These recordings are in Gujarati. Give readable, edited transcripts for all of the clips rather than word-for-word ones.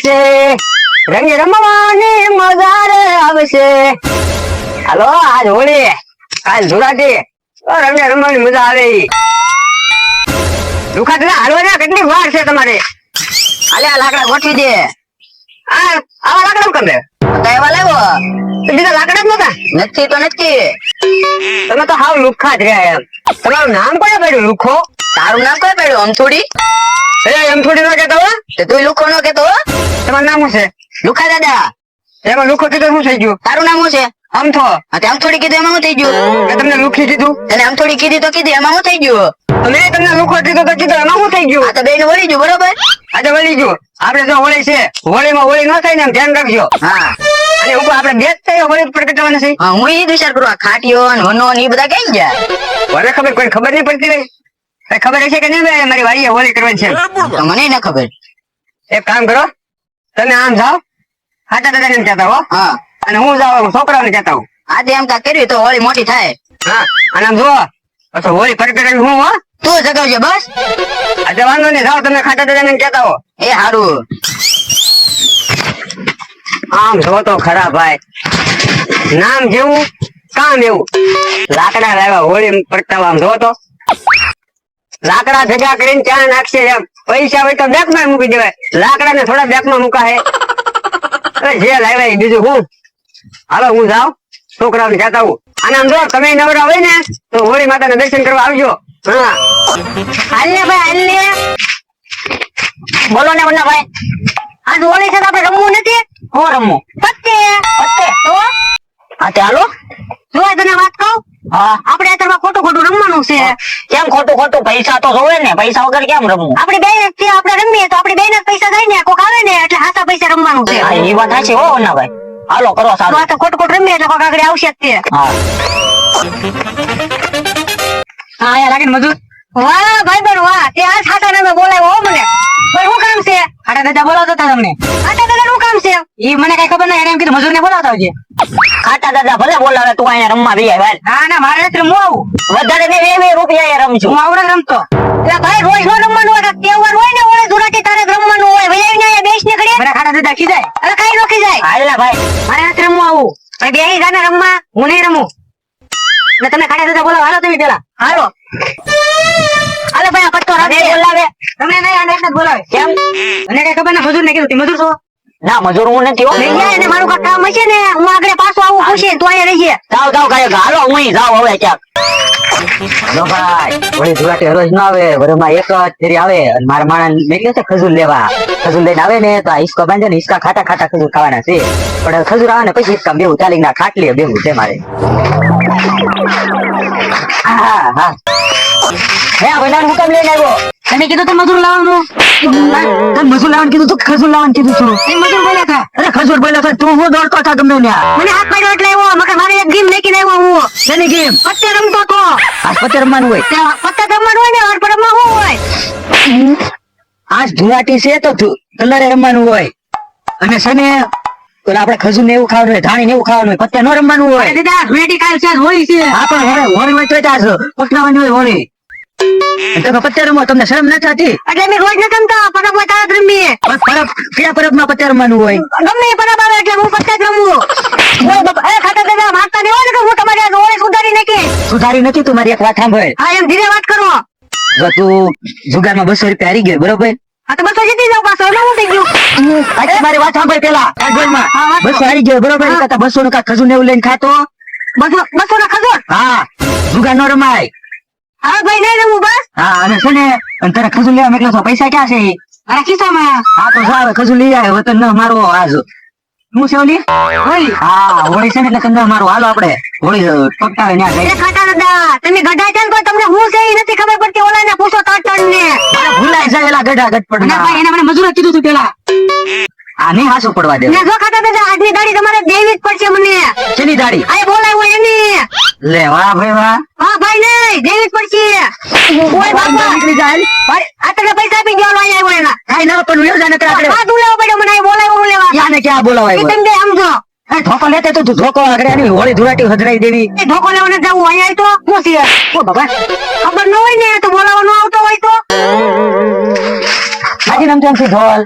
આવશે, રંગ રમવાની મજા રે આવશે. હાલો આજ હોળી, કાલ ધુરાટી, રંગ રમવાની મજા આવે. દુખા દાદા હાલવા કેટલી વાર છે તમારે? હાલે આ લાકડા ગોઠવી દે. આવા લાકડા કેમ રે? એવા લાવો બીજા લાકડા જ નતા? નથી તો નથી. તમે તો હાવ લુખા જ રહ્યા એમ. તમારું નામ કોને પડ્યું લુખો? તારું નામ કઈ પડ્યું? અમથોડી. અમથોડી નો કેતો હો? તું લુખો નો કેતો હો? તમારું નામ શું છે? લુખા દાદા. એમાં લુખો કીધું શું થઈ ગયું? તારું નામ શું છે? અમથો. અમથોડી કીધું એમાં શું થઈ ગયું? તમને લુખી કીધું? તને અમથોડી કીધી તો કીધી એમાં શું થઈ ગયું? મેં તમને લુખો કીધું તો કીધું એમાં શું થઈ ગયું? આ તો બેન વળી ગયું બરોબર. આ તો વળી ગયું. આપડે જો હોળી છે, હોળીમાં હોળી ન થાય ને એમ ધ્યાન રાખજો. હા અને ઉપર આપડે બે જ થાય હોળી પ્રગટાવાના છે. હા હું એ વિચાર કરું. આ ખાટીઓ વનો ને એ બધા કઈ ગયા? મને ખબર કોઈ ખબર નહીં પડતી રહી. ખબર હશે કે નહીં ભાઈ મારી વાડીએ હોળી કરવાની છે? તો મને ના ખબર. એક કામ કરો, તમે આમ જાઓ, ખાટા દાદા ને કહેતા હો. હા અને હું જાઉં છોકરાઓને કહેતા હું. આજે એમ કાંઈ કર્યું તો હોળી મોટી થાય. હા અને આમ જુઓ પછી હોળી પ્રગટાવી હું હો તું જગાવજો બસ. આજે વાંધો નહીં, જાઓ તમે ખાટા દાદા ને કહેતા હો. એ હારું. આમ જો તો ખરા ભાઈ, નામ જેવું કામ એવું. લાકડા લાવ્યા હોળી પ્રગટાવવા, જો તો લાકડા ભેગા કરીને ક્યાં નાખશે એમ. પૈસા હોય તો બેંક માં મૂકી દેવાય, લાકડા ને થોડા બેંક માં મુકાય. જે લાવ્યા બીજું હું. હાલો હું જાઉં છોકરાઓને કહેતા હું. અને આમ જો તમે નવરા હોય ને તો હોળી માતાના દર્શન કરવા આવજો. હા હાલ ને ભાઈ હાલ ને. બોલો ને વન્ના ભાઈ, આજ હોળી છે તો આપણે રમવું નથી? હું રમવું પત્તે પત્તે તો હા ચાલો. જો તને વાત કહું, હા આપણે અત્યારમાં ખોટું ખોટું રમવાનું છે. કેમ ખોટું ખોટું? પૈસા તો જોવે ને, પૈસા વગર કેમ રમવું? આપણે બે જ આપણે રમીએ તો આપણે બે ના પૈસા થાય ને, કોક આવે ને એટલે હાસા પૈસા રમવાનું છે. હા એ વાત સાચી હો વન્ના ભાઈ. હાલો કરો સારું. તો ખોટું ખોટું રમીએ એટલે કોક આગળ આવશે જ તે. હા હા યાર લાગે મજૂર. વાહ ભાઈ બન વાહ, તે આ છાટા નામે બોલાવ્યો હો મને. પણ શું કામ છે? ખાટા દાદા બોલાવતા હતા તમને. ખાટા દાદા નું કામ છે? ઈ મને કઈ ખબર નહીં, એને એમ કીધું મજૂર ને બોલાવતા આવજે. ખાટા દાદા ભલે બોલાવે, તું અહીંયા રમવા બી આવ. હા ના મારે નથી રમવું આવું. વધારે ને 2 રૂપિયા રમું છું. હું આવડે રમતો. એટલે ભાઈ રોજ નો રમવાનું હોય, તહેવાર હોય ને ઓળે ધુરાટી તારે રમવાનું હોય. વૈયા ને અહીંયા બેસ નીકળે. મને ખાટા દાદા ખીજાય. અરે કઈ નો ખીજાય. હાલના ભાઈ મારે નથી રમવું આવું. ભાઈ બે જાને રમવા, હું નહીં રમું. ને તમે ખાટા દાદા બોલાવો, હાલો તમે પેલા હાલો. હાલો ભાઈ આ પત્તો રાતે બોલાવે. તમને નહીં આને એટલે બોલાવે. કેમ? મને કઈ ખબર ના, મજૂર ને કીધું તી મજૂર છો? ના મજૂર હું નથી હો. લઈ જાય ને મારું કામ કામ હશે ને, હું આગળ પાછો આવું પૂછે તો અહીંયા રહીએ. જાવ જાવ કાય હાલો હું જાવ હવે ક્યાંક. લો ભાઈ ઓલી ધુરાટી હરોજ ન આવે, વરમાં એક જ ફેરી આવે અને મારા માણસ મેલ્યો છે ખજૂર લેવા. ખજૂર લઈને આવે ને તો આ હિસકો બાંધે ને, હિસકા ખાટા ખાટા ખજૂર ખાવાના છે. પણ ખજૂર આવે ને પછી હિસકા બેવું ચાલી ના ખાટલી બેવું છે મારે. હા હા હે બધા હું કામ લઈને આવ્યો? તમે કીધું તો મજૂર લાવવાનું. તમે મજૂર લાવવાનું કીધું તો ખજૂર લાવવાનું કીધું છું. એ મજૂર બોલ્યા હતા. અરે ખજૂર બોલ્યા હતા, તું હું દોડતો હતા ગમે ત્યાં. મને હાથ પાડ્યો એટલે આવ્યો. મગર મારે એક ગેમ લેકીને આવ્યો હું. શેની ગેમ? પત્તે રમતો તો. આ પત્તે રમવાનું હોય? પત્તે રમવાનું હોય ને, ઓર પર રમવા શું હોય? આજ ધુરાટી છે તો કલરે રમવાનું હોય. અને સને આપણે ખજૂર ને એવું ખાવાનું હોય, ધાણી ને એવું ખાવાનું હોય, પત્તે ન રમવાનું હોય. દાદા ધુરાટી કાલ છે હોળી છે. હા પણ હવે હોળી હોય તો જ પકડાવાની હોય હોળી. તમે પત્તે રમો, તમને શરમ નથી થતી? એટલે અમે રોજ નથી રમતા, પરબ હોય તાર રમીએ. પરબ કયા પરબ માં પત્તે રમવાનું હોય? ગમે પરબ આવે એટલે હું પત્તે જ રમું. એ ખાતા દાદા મારતા નહીં હોય ને કે હું તમારી આ હોળી સુધારી નથી. સુધારી નથી? તું મારી એક વાત સાંભળ. હા એમ ધીરે વાત કરો. જો તું જુગારમાં 200 રૂપિયા હારી ગયો બરોબર? હા તો 200 જીતી જાવ પાછો, એમાં શું થઈ ગયું? મારી વાત સાંભળ પેલા. 200 હારી ગયો બરોબર, 200 નું ખજૂર ને એવું લઈને ખાતો. 200 ના ખજૂર? હા જુગાર નો રમાય. હા ભાઈ નહીં રમું બસ. હા અને છે ને તારે ખજૂર લેવા મોકલો છો, પૈસા ક્યાં છે? મારા ખિસ્સામાં. હા તો સારું ખજૂર લઈ આવે. વતન ન મારો આજ હું છે ઓલી હોળી. હા હોળી છે ને એટલે તમને મારો હાલો આપણે હોળી પકડાવે ન્યા જઈએ. ખાટા દાદા તમે ગઢા છે ને તમને હું છે એ નથી ખબર પડતી. ઓલા ને પૂછો તટણ ને. ભૂલાઈ જાય એલા ગઢા ગટપડ ના. ભાઈ એને મને મજૂર કીધું તું પેલા. આ નહીં હાસું પડવા દે. જો ખાટા દાદા આજની દાડી તમારે દેવી જ પડશે મને. શેની દાડી? આ બોલાવ્યો એની. લે વાહ ભાઈ વાહ. હા ભાઈ નહીં દેવી જ પડશે. ઓય બાપા નીકળી જાય ભાઈ. આ તને પૈસા આપી ગયો લઈ આવ્યો એના. કાઈ ના પણ લેવ જાને આપણે. આ દુલાવ પડ્યો મને બોલાવ્યો લેવા. યાને ક્યાં બોલાવાય? તમે સમજો. એ ધોકો લેતે તો તું ધોકો આગળ આની હોળી ધુરાટી હજરાઈ દેવી. એ ધોકો લેવાને જાવું અહીંયા તો શું છે? ઓ બાબા ખબર ન હોય ને તો બોલાવવાનો આવતો હોય તો. હાજી નામ છે ધોલ.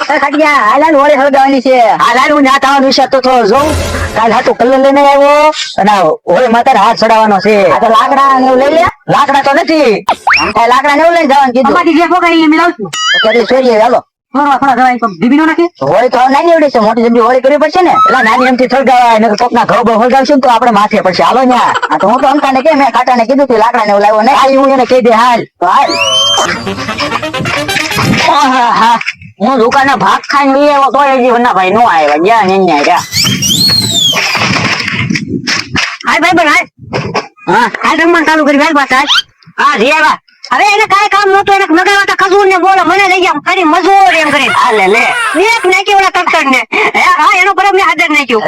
ખાટિયા હાલાલ હોળી હળગાવાની છે. હાલાલ હું ન્યા થવાનું છે તો જોઉં. કાલ હાટુ કલર લઈને આવ્યો અને હોળી માતાને હાથ ચડાવવાનો છે. આ તો લાકડા ને એવું લઈ લે. લાકડા તો નથી. લાકડા ને એવું લઈને જવાનું કીધું. અમારી જે ફોગાડી મેં લાવશું. તો એટલે છોડીએ હાલો. હોળી તો નાની એવડી છે, મોટી જબરી હોળી કરવી પડશે ને. એટલે નાની એમથી સળગાવાય ને કોકના ઘઉં બહુ સળગાવશે ને તો આપણે માથે પડશે. હાલો ન્યા. આ તો હું તો અંકાને કે મેં ખાટાને કીધું તું લાકડા ને એવું લાવ્યો ને. આ હું એને કહી દે હાલ તો હાલ. હા હું દુકાને ભાત ખાઈને લઈ આવ્યો તો હજી વન્નાભાઈ નો આવ્યા. ગયા ને અહીંયા ગયા. હાય ભાઈ બન હાય. હા હાલ રમવાનું ચાલુ કરી ભાઈ પાછા. હા જી આવ્યા. હવે એને કાઈ કામ નતું, એને લગાવતા ખજૂર ને બોલો મને લઈ ગયા ખાલી મજૂર એમ કરી. હા લે લે એક નાખ્યો ઓલા કક્કડ ને. હા એનો પર મેં હાજર નાખ્યું.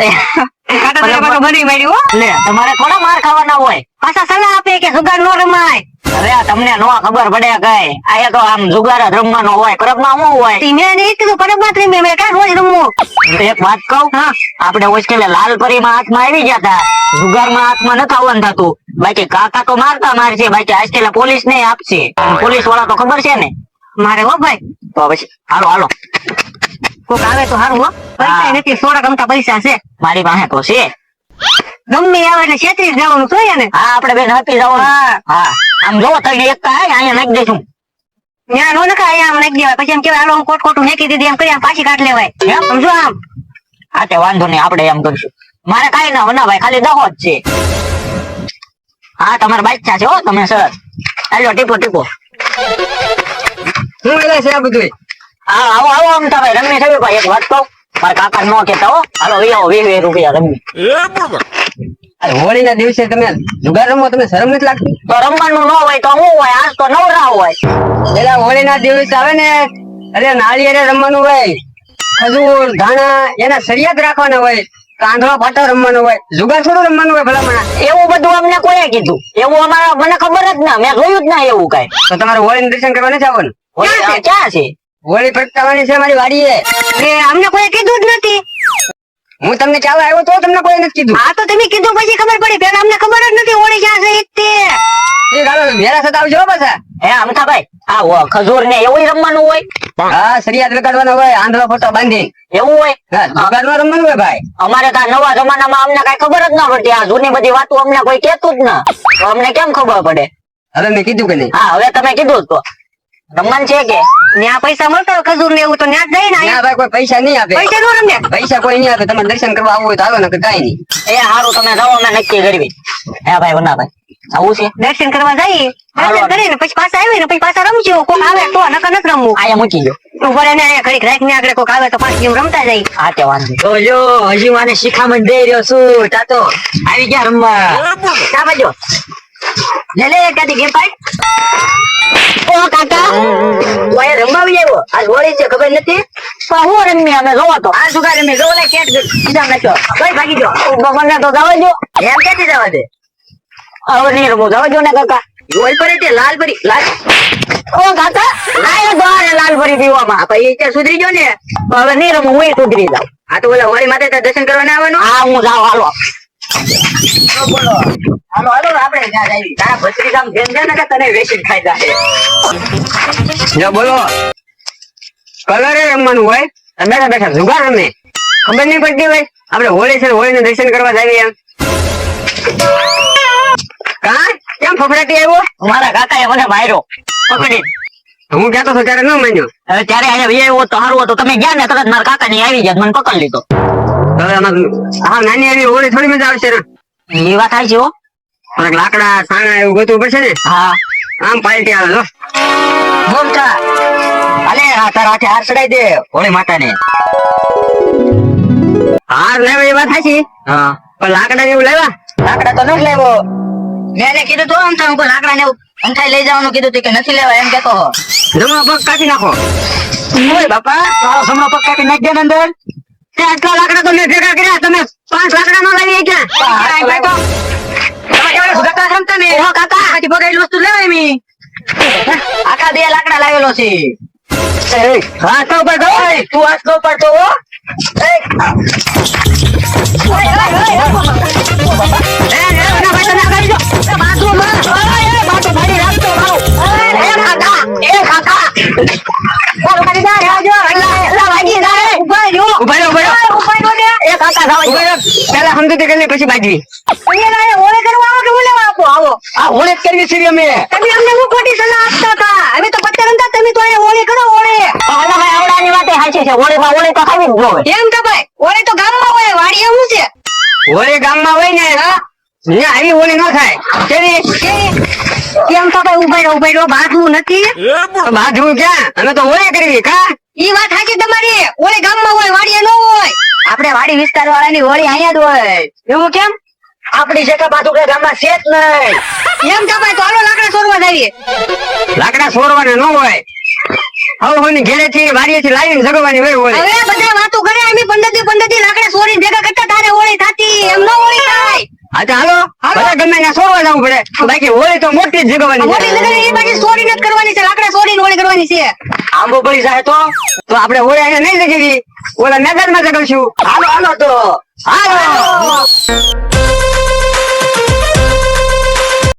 બની મળ્યું લે. તમારે થોડા માર ખાવાના હોય. પાછા સલાહ આપે કે જુગાર નો રમાય. અરે તમને નો ખબર પડે કઈ. આ તો આમ જુગાર જ રમવાનો હોય. પરબ માં શું હોય? મેં નહીં કીધું પરબ માં રમી. મેં કાંઈ રોજ રમવું. એક વાત કહું, આપણે હોસ્ટેલે લાલપરી માં હાથમાં આવી ગયા હતા. જુગાર માં હાથમાં નથી આવવાનું થતું. બાકી કાકા તો મારતા મારશે. બાકી આજકાલ પોલીસ ને આપશે. પોલીસ વાળા તો ખબર છે ને મારે. હો ભાઈ તો પછી હાલો હાલો. કોક આવે તો સારું. હો પૈસા નથી, સોડા ગમતા પૈસા છે મારી પાસે તો છે. ગમે આવે એટલે છેતરી જવાનું જોઈએ ને. હા આપડે બેન હતી જવાનું. હા આમ જોવો તો એક અહીંયા નાખી દઈશું. ત્યાં નો નખાય, અહીંયા આમ નાખી દેવાય. પછી એમ કેવાય હાલો હું કોટ કોટું નાખી દીધી એમ કરી આમ પાછી કાઢ લેવાય. એમ સમજો આમ. હા તે વાંધો નહીં, આપડે એમ કરીશું. મારે કઈ ના વના ભાઈ, ખાલી દહો જ છે. હા તમારા બાદશાહ છે હો તમે સર. હાલો ટીપો ટીપો. શું એટલે છે આ બધું? હા આવો આવો અમતા ભાઈ રમી થયું. ભાઈ એક વાત કહું, મારા કાકા નો કેતા હો. હાલો આવો 20 રૂપિયા રમી. હોળી ના દિવસે તમે જુગાર રમો, તમે શરમ નથી લાગતી? તો રમવાનું ન હોય તો શું હોય? આજ તો નવરા હોય. એટલે હોળી ના દિવસ આવે ને, અરે નાળિયેરે રમવાનું હોય. ખજૂર ધાણા એના સરિયાદ રાખવાના હોય. કાંધો પાટો રમવાનો હોય. જુગાર થોડું રમવાનું હોય ભલામણા. એવું બધું અમને કોઈએ કીધું? એવું અમારા મને ખબર જ ના, મેં જોયું જ ના એવું કઈ. તો તમારે હોળીનું દર્શન કરવા નથી આવવાનું? ક્યાં છે હોળી પ્રગટાવવાની? છે મારી વાડીએ. અમને કોઈ કીધું જ નથી. હું તમને ચાલવા આવ્યો તો તમને કોઈ નથી કીધું? હા તો તમે કીધું પછી ખબર પડી. પેલા અમને ખબર જ નથી હોળી ક્યાં છે. એ ગાલો મેરા સાથે આવજો પાછા. હે અમથાભાઈ આ ખજૂર ને એવું રમવાનું હોય? હા સરિયાદ લગાડવાનો હોય, આંધળો ફોટો બાંધી એવું હોય. જુગારમાં રમવાનું હોય ભાઈ. અમારે તો નવા જમાનામાં અમને કઈ ખબર જ ના પડતી. આ જૂની બધી વાતો અમને કોઈ કેતું જ ના, તો અમને કેમ ખબર પડે? હવે મેં કીધું કે નહીં? હા હવે તમે કીધું તો રમવાનું છે કે ત્યાં પૈસા મળતો ખજૂર ને એવું તો ત્યાં જઈ ને. ભાઈ કોઈ પૈસા નહીં આપે. પૈસા નો રમે. પૈસા કોઈ નહીં આપે. તમારે દર્શન કરવા આવવું હોય તો આવે ને કઈ નહીં. એ સારું તમે જાઓ, અમે નક્કી કરવી. હે ભાઈ વના ભાઈ આવું છે? દર્શન કરવા જઈએ, દર્શન કરીને પછી પાછા આવી ને પછી પાછા રમજો. કોક આવે તો નકર નથી રમવું. આયા મૂકી દો ઉપર એને. અહીંયા ઘડીક રાખીને આગળ કોક આવે તો પાછી રમતા જાય. હા તે વાંધો. તો જો હજી મને શીખામણ દઈ રહ્યો છું. તા તો આવી ગયા રમવા. તા બાજુ લે લે એકાદી ગેમ પાડ. ઓ કાકા ઓય રમવાવી આવ્યો. આ હોળી છે ખબર નથી? પણ હું રમી અમે જોવો તો આ જુગાર રમી જો લે કેટ સીધા નાખ્યો. કઈ ભાગી ગયો. મને તો જવા દો. એમ કેતી જવા દે? હવે નહીં રમો, જવા દો ને કાકા. હોળી પર તે લાલ પરી લાલ. ઓ કાકા આયો દ્વારે લાલ પરી પીવામાં. ભાઈ તે સુધરી ગયો ને. હવે નહીં રમો, હું સુધરી જાઉં. આ તો ઓલા હોળી માતે દર્શન કરવાના આવવાનું. હા હું જાઉં. હાલો બોલો હાલો હાલો આપણે ત્યાં જઈએ. તારા ભત્રી કામ જેમ છે ને કે તને વેચીને ખાઈ જાય. જો બોલો કલરે રમવાનું હોય, બેઠા બેઠા જુગાર રમે. ખબર નહીં પડતી હોય આપણે હોળી છે, હોળી નું દર્શન કરવા જઈએ એમ. કા કેમ ફફડાટી આવ્યો? મારા કાકા એ મને માર્યો પકડી. હું કહેતો હતો ત્યારે ન માન્યો. હવે ત્યારે અહીંયા આવ્યો તો સારું હતું. તમે ગયા ને તરત મારા કાકા ની આવી ગયા, મને પકડી લીધો. હવે હા નાની આવી હોળી થોડી મજા આવશે ને. એ વાત થાય છે હો. લાકડા સાણા એવું ગોતવું પડશે ને. હા આમ પાલટી આવે જો મોટા. અલે આ તારા હાથે હાર ચડાઈ દે હોળી માતા ને. હાર લેવા એ વાત થાય છે. હા પણ લાકડા એવું લેવા? લાકડા તો નથી લેવો. મેં એને કીધું તો આમ થાય લાકડા ને અંઠાઈ લઈ જવાનું કીધું કે નથી લેવા એમ કેતો. જમણો પગ કાપી નાખો. ઓય બાપા તારો જમણો પગ કાપી નાખ દે ને અંદર. આટલા લાકડા તો મેં ભેગા કર્યા, તમે 5 લાકડા નો લાવી ગયા. વસ્તુ લેવાય મી આખા 2 લાકડા લાવેલો છે. હાથ ઉપર તું હાથ ઉપર તો કાકા સમજૂતી કરી લે પછી બાજવી. અહીંયા ના ઓળે કરવા આવો કે ઓલેવા આપો આવો. આ હોળે જ કરવી છે અમે. તમે અમને હું ખોટી સલાહ આપતા હતા. અમે તો પત્તે રમતા તમે તો અહીંયા ઓળે કરો ઓળે. આલા ભાઈ આવડાની વાતે સાચી છે. હોળીમાં હોળી તો ખાવી જ જોઈએ. એમ તો ભાઈ ઓળે તો ગામમાં હોય વાડી એવું છે. હોળી ગામમાં હોય ને અહીંયા આવી હોળી ન થાય. કેવી કેમ તો ભાઈ ઉભા રહ્યો બાજુ નથી. બાજુ ક્યાં? અમે તો હોળી કરવી કા. ઈ વાત સાચી તમારી. ઓળે ગામમાં હોય વાડીએ ન હોય. આપણે વાડી વિસ્તાર વાળાની હોળી અહીંયા જ હોય. એવું કેમ? આપણી જગ્યા બાજુ કે ગામમાં છે જ નહીં. એમ તો ભાઈ તો હાલો લાકડા ચોરવા જાવીએ. લાકડા સોરવાના ન હોય. હવે હોની ઘેરેથી વાડીએથી લાવીને જગવાની હોય હોળી. હવે બધા વાતો કરે અમે 15 દી લાકડા ચોરીને ભેગા કરતા તારે ઓળી થાતી એમ ન ઓળી થાય. હા તો હાલો બધા ગમે ત્યાં સોરવા જવું પડે. બાકી હોળી તો મોટી જ જગવાની છે. મોટી લગાડી એ બાજુ ચોરી નથી કરવાની છે. લાકડા ચોરીને ઓળી કરવાની છે. આંબો પડી જાય તો આપણે હોળી અહીંયા નહીં જગવી. ઓલા મેદાનમાં જગવશું. હાલો હાલો તો હાલો.